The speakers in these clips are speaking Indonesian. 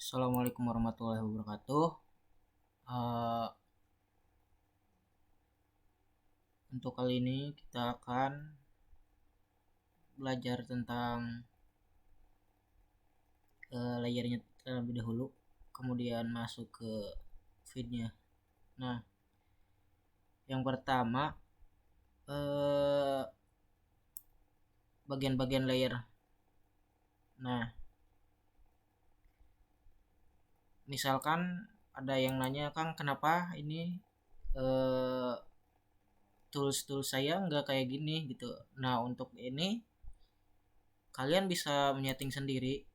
Assalamualaikum warahmatullahi wabarakatuh. Eh, untuk kali ini kita akan belajar tentang layarnya terlebih dahulu, kemudian masuk ke feednya. Nah, yang pertama bagian-bagian layer. Nah, misalkan ada yang nanya, Kang, kenapa ini tools saya nggak kayak gini gitu. Nah, untuk ini kalian bisa menyeting sendiri.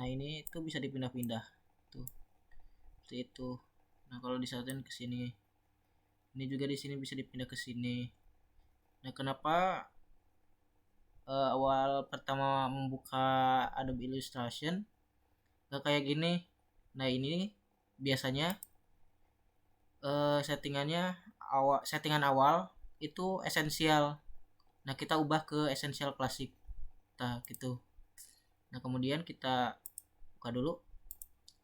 Nah, ini tuh bisa dipindah-pindah tuh seperti itu. Nah, kalau disatuin ke sini, ini juga di sini bisa dipindah ke sini. Nah, kenapa awal pertama membuka Adobe Illustration gak kayak gini? Nah, ini biasanya settingan awal itu esensial. Nah, kita ubah ke esensial klasik. Nah, gitu. Nah, kemudian kita buka dulu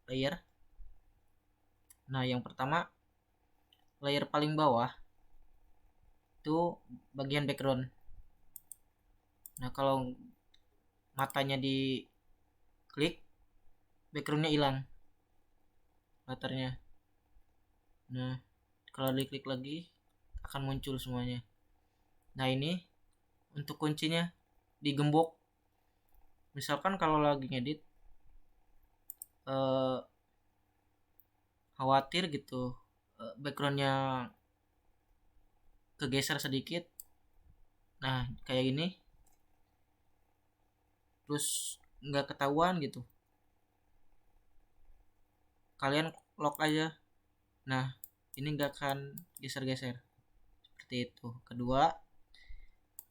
layer. Nah, yang pertama layer paling bawah itu bagian background. Nah, kalau matanya di klik, backgroundnya hilang, latarnya. Nah, kalau diklik lagi akan muncul semuanya. Nah, ini untuk kuncinya digembok. Misalkan kalau lagi ngedit eh, khawatir gitu backgroundnya kegeser sedikit. Nah, kayak gini terus nggak ketahuan gitu, kalian lock aja. Nah, ini nggak akan geser-geser seperti itu. Kedua,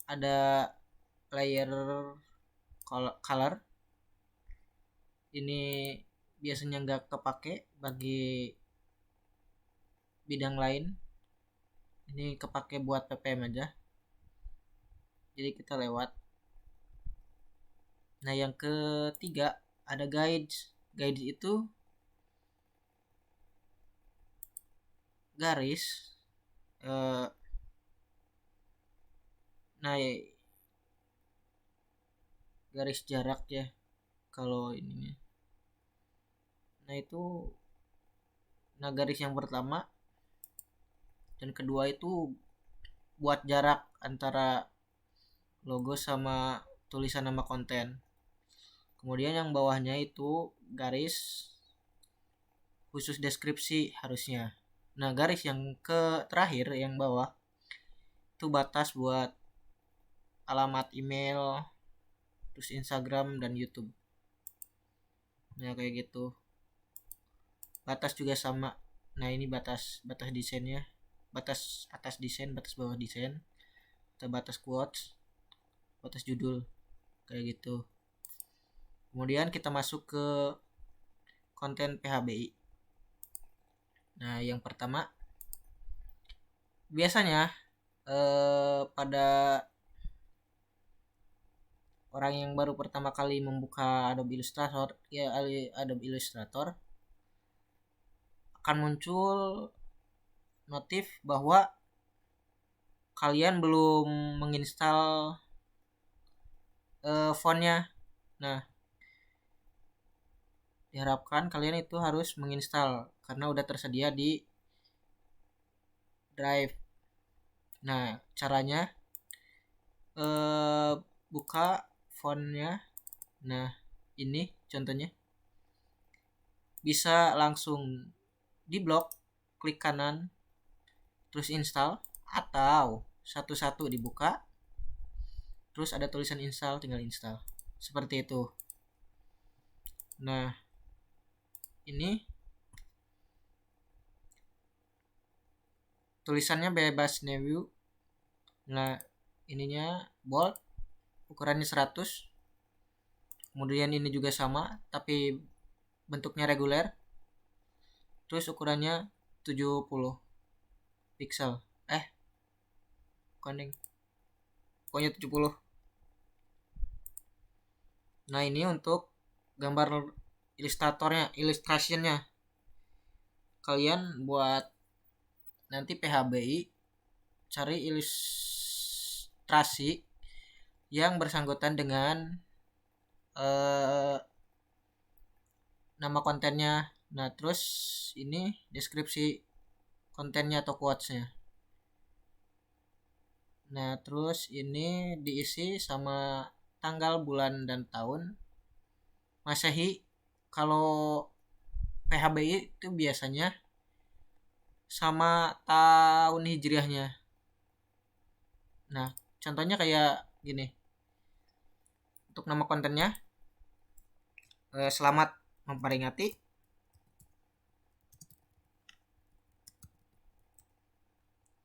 ada layer color. Ini biasanya nggak kepake bagi bidang lain, ini kepake buat ppm aja, jadi kita lewat. Nah, yang ketiga ada guides. Guides itu garis nah, garis jarak ya kalau ininya. Nah, itu garis yang pertama dan kedua itu buat jarak antara logo sama tulisan nama konten. Kemudian yang bawahnya itu garis khusus deskripsi harusnya. Nah, garis yang ke terakhir yang bawah itu batas buat alamat email, terus Instagram dan YouTube. Nah, kayak gitu. Batas juga sama. Nah, ini batas desainnya. Batas atas desain, batas bawah desain. Atau batas quotes, batas judul. Kayak gitu. Kemudian kita masuk ke konten PHBI. Nah, yang pertama biasanya pada orang yang baru pertama kali membuka Adobe Illustrator akan muncul notif bahwa kalian belum menginstal fontnya. Nah, diharapkan kalian itu harus menginstal karena udah tersedia di Drive. Nah, caranya buka fontnya. Nah, ini contohnya. Bisa langsung di blok, klik kanan, terus install, atau satu-satu dibuka, terus ada tulisan install, tinggal install. Seperti itu. Nah, ini tulisannya bebas Neview. Nah, ininya bold, ukurannya 100. Kemudian ini juga sama tapi bentuknya reguler, terus ukurannya 70 pixel. Kuning, pokoknya 70. Nah, ini untuk gambar illustrationnya. Kalian buat nanti PHBI cari ilustrasi yang bersangkutan dengan nama kontennya. Nah terus ini deskripsi kontennya atau quotesnya. Nah terus ini diisi sama tanggal, bulan, dan tahun Masehi. Kalau PHBI itu biasanya sama tahun hijriahnya. Nah contohnya kayak gini. Untuk nama kontennya selamat memperingati.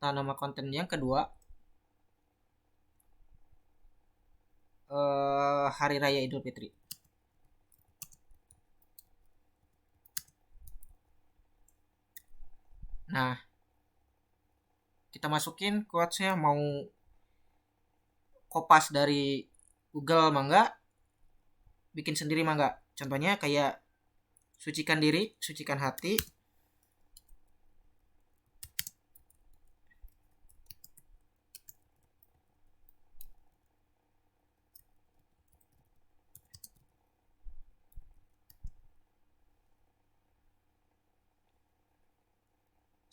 Nah nama konten yang kedua Hari Raya Idul Fitri. Nah kita masukin quotesnya, mau kopas dari Google mangga, bikin sendiri mangga. Contohnya kayak sucikan diri, sucikan hati,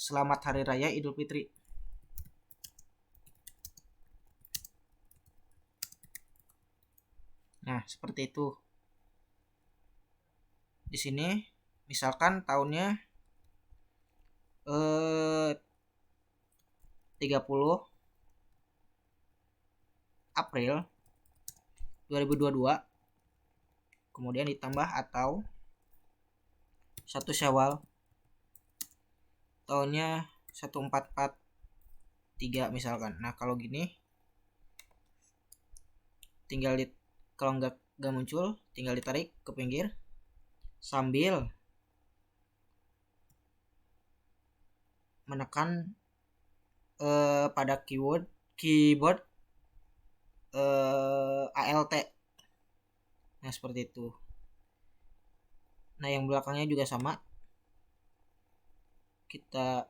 selamat Hari Raya Idul Fitri. Nah seperti itu. Di sini misalkan tahunnya 30 April 2022, kemudian ditambah atau 1 Syawal tahunnya 1443 misalkan. Nah kalau gini tinggal kalau nggak muncul tinggal ditarik ke pinggir sambil menekan pada keyboard ALT. Nah seperti itu. Nah yang belakangnya juga sama, kita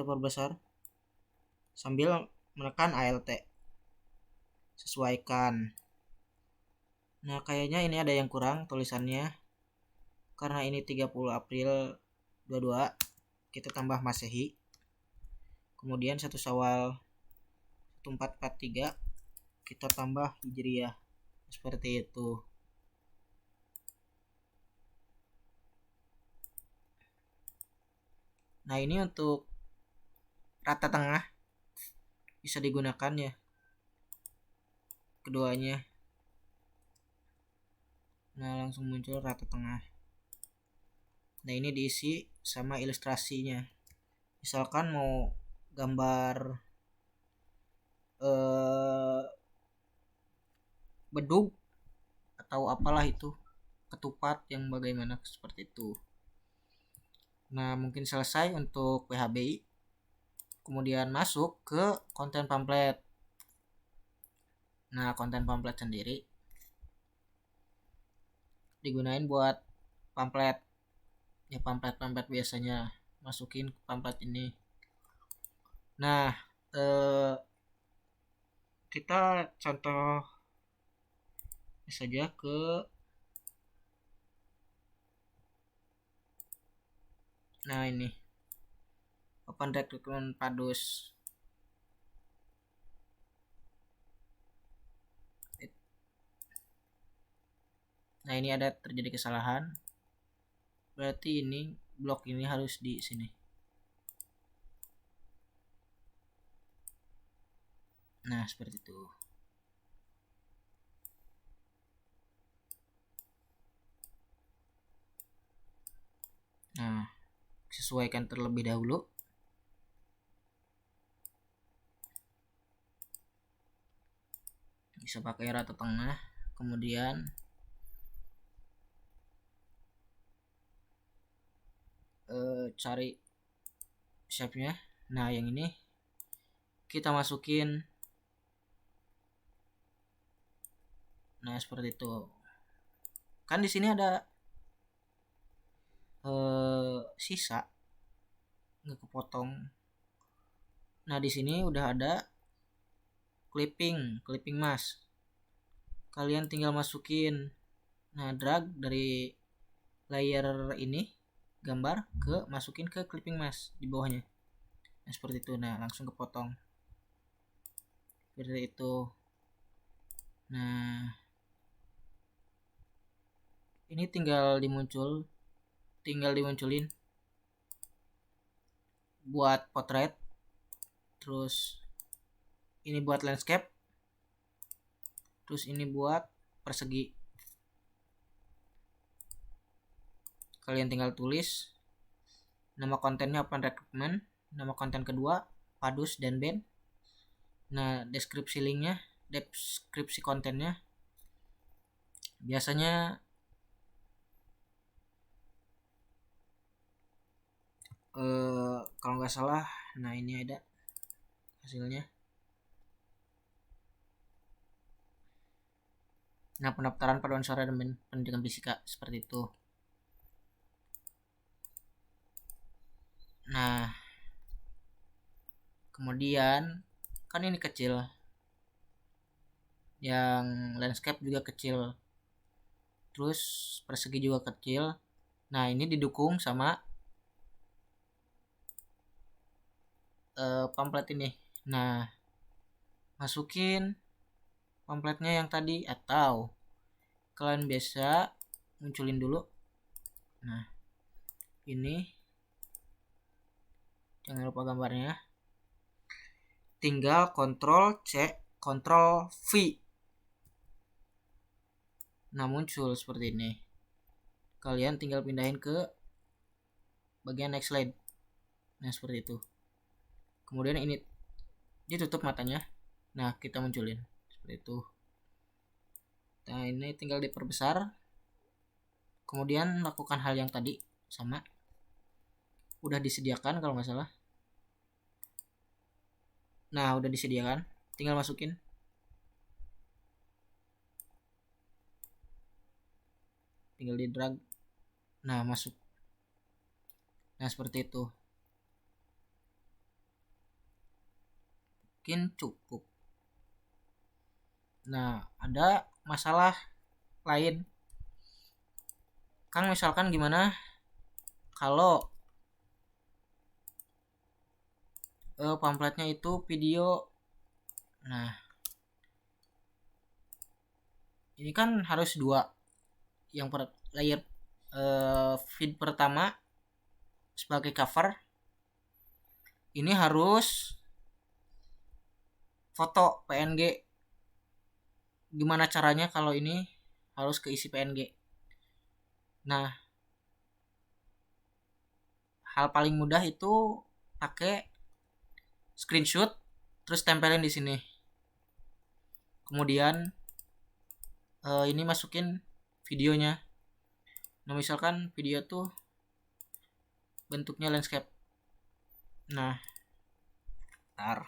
perbesar sambil menekan ALT, sesuaikan. Nah kayaknya ini ada yang kurang tulisannya, karena ini 30 April 22, kita tambah Masehi, kemudian 1 Syawal 1443 kita tambah Hijriah, seperti itu. Nah ini untuk rata tengah bisa digunakan ya keduanya. Nah langsung muncul rata tengah. Nah ini diisi sama ilustrasinya. Misalkan mau gambar bedug atau apalah itu, ketupat yang bagaimana, seperti itu. Nah mungkin selesai untuk PHBI. Kemudian masuk ke konten pamflet. Nah konten pamflet sendiri digunain buat pamflet ya, pamflet biasanya masukin ke pamflet ini. Nah kita contoh saja ke ini Open Recruitment Padus. Nah ini ada terjadi kesalahan, berarti ini blok ini harus di sini. Nah seperti itu. Nah sesuaikan terlebih dahulu. Bisa pakai rata tengah, kemudian cari shape nya. Nah yang ini kita masukin. Nah seperti itu. Kan di sini ada sisa nggak kepotong. Nah di sini udah ada clipping mask. Kalian tinggal masukin. Nah drag dari layer ini gambar ke masukin ke clipping mask di bawahnya. Nah seperti itu. Nah langsung kepotong seperti itu. Nah ini tinggal dimunculin buat potret, terus ini buat landscape, terus ini buat persegi. Kalian tinggal tulis nama kontennya open recruitment, nama konten kedua Padus dan Ben. Nah deskripsi linknya, deskripsi kontennya biasanya kalau nggak salah, nah ini ada hasilnya. Nah pendaftaran paduan suara dan pendidikan fisika seperti itu. Nah kemudian kan ini kecil, yang landscape juga kecil, terus persegi juga kecil. Nah ini didukung sama pamflet ini. Nah masukin pamfletnya yang tadi, atau kalian biasa munculin dulu. Nah ini jangan lupa gambarnya, tinggal Ctrl C Ctrl V. Nah muncul seperti ini. Kalian tinggal pindahin ke bagian next slide. Nah seperti itu. Kemudian ini ditutup matanya. Nah kita munculin seperti itu. Nah ini tinggal diperbesar. Kemudian lakukan hal yang tadi sama. Udah disediakan kalau nggak salah. Nah udah disediakan, tinggal masukin. Tinggal di drag. Nah masuk. Nah seperti itu. Mungkin cukup. Nah ada masalah lain. Kang misalkan gimana kalau pamfletnya itu video. Nah ini kan harus dua. Yang layer feed pertama sebagai cover ini harus foto PNG. Gimana caranya kalau ini harus keisi PNG? Nah hal paling mudah itu pakai screenshot terus tempelin di sini. Kemudian ini masukin videonya. Nah misalkan video tuh bentuknya landscape. Nah ntar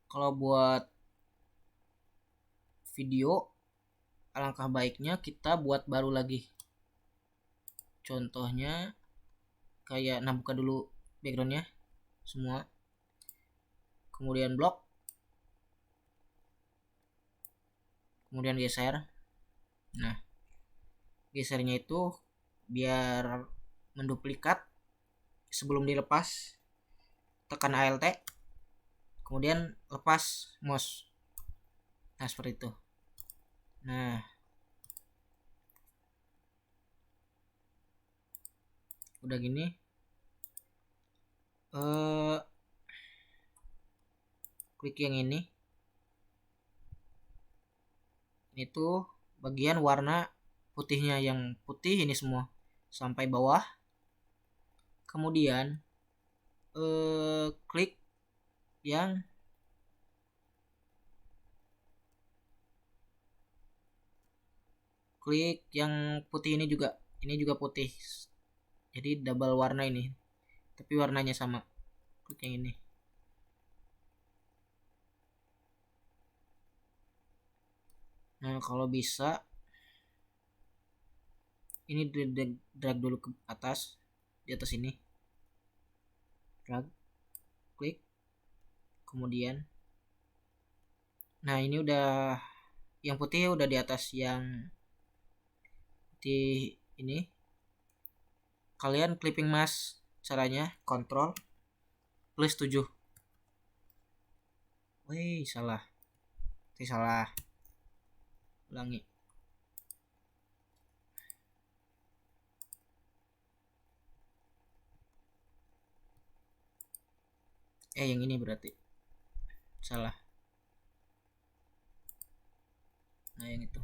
kalau buat video alangkah baiknya kita buat baru lagi. Contohnya kayak, nah buka dulu backgroundnya semua, kemudian blok, kemudian geser. Nah gesernya itu biar menduplikat. Sebelum dilepas tekan ALT, kemudian lepas mouse. Nah seperti itu. Nah udah gini klik yang ini tuh bagian warna putihnya, yang putih ini semua sampai bawah. kemudian klik yang putih ini juga putih, jadi double warna ini tapi warnanya sama. Klik yang ini. Nah kalau bisa ini drag dulu ke atas, di atas ini drag, klik, kemudian nah ini udah yang putih udah di atas yang putih ini. Kalian clipping mask, caranya Ctrl plus 7. Wih, salah. Ulangi. Yang ini berarti salah. Nah, yang itu.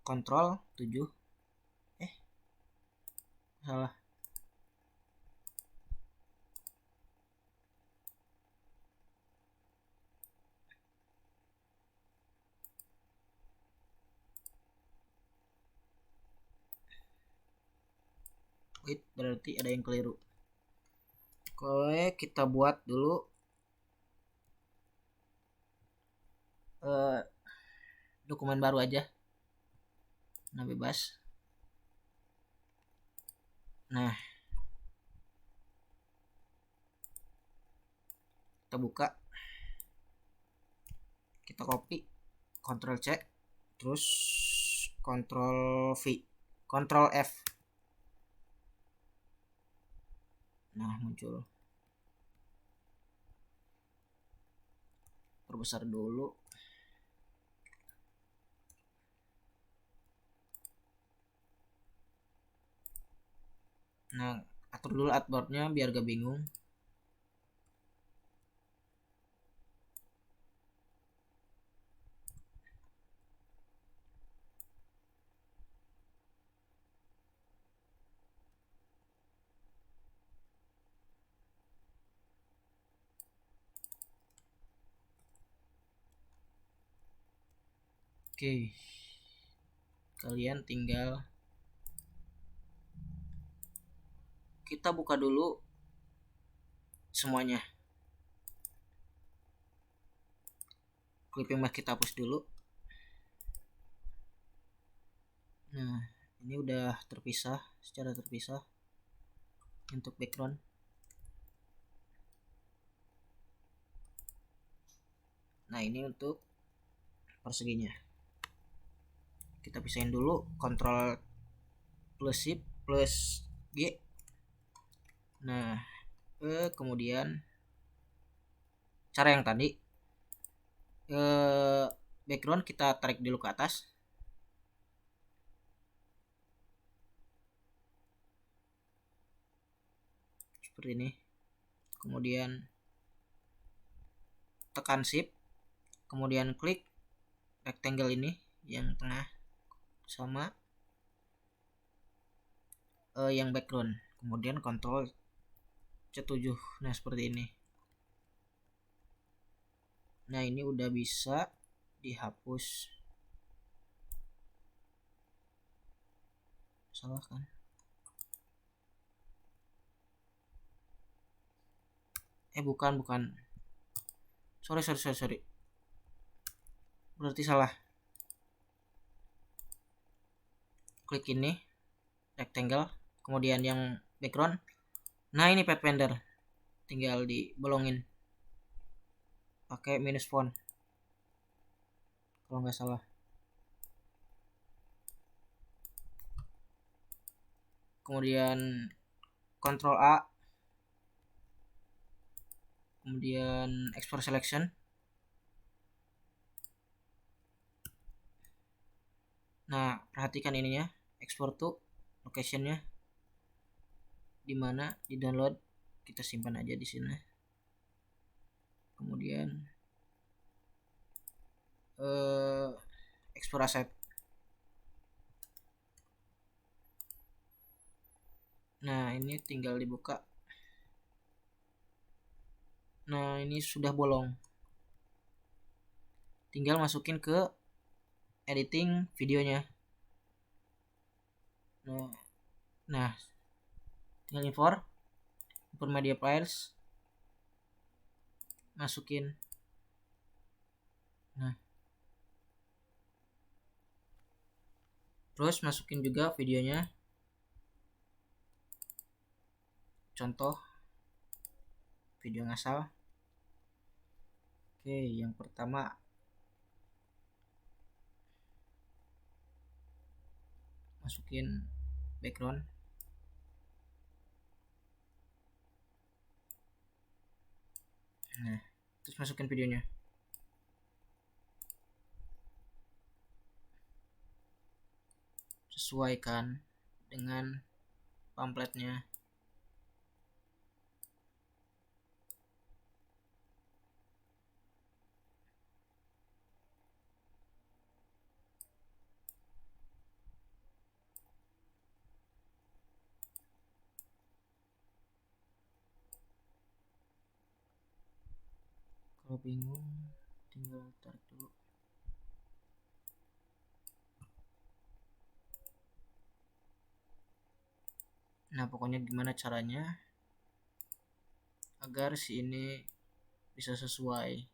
Ctrl 7. Salah. Wait, berarti ada yang keliru. Oke, kita buat dulu dokumen baru aja. Nah, bebas. Nah, kita buka, kita copy, Ctrl C, terus Ctrl V, Ctrl F. Nah, muncul. Perbesar dulu. Nah, atur dulu artboardnya biar gak bingung. Oke, kalian tinggal kita buka dulu semuanya. Clipping mask kita hapus dulu. Nah, ini udah terpisah, secara terpisah untuk background. Nah, ini untuk perseginya. Kita pisahin dulu, Ctrl plus Shift plus G. Nah, kemudian cara yang tadi, background kita tarik dulu ke atas. Seperti ini. Kemudian tekan Shift, kemudian klik rectangle ini yang tengah sama yang background, kemudian Ctrl C7. Nah, seperti ini. Nah, ini udah bisa dihapus. Salah kan? Bukan. Sorry. Berarti salah. Klik ini rectangle, kemudian yang background. Nah, ini Pathfinder. Tinggal dibolongin pakai minus font kalau nggak salah. Kemudian Ctrl A, kemudian export selection. Nah, perhatikan ininya, export to locationnya di mana, di download. Kita simpan aja di sini. Kemudian export asset. Nah, ini tinggal dibuka. Nah, ini sudah bolong. Tinggal masukin ke editing videonya. Nah, tinggal import media files, masukin. Nah, terus masukin juga videonya. Contoh video ngasal. Oke, yang pertama masukin background. Nah, terus masukin videonya. Sesuaikan dengan pamfletnya. Kalau bingung tinggal tarik dulu. Nah, pokoknya gimana caranya agar si ini bisa sesuai,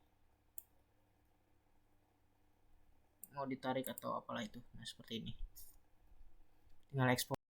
mau ditarik atau apalah itu. Nah, seperti ini. Tinggal ekspor.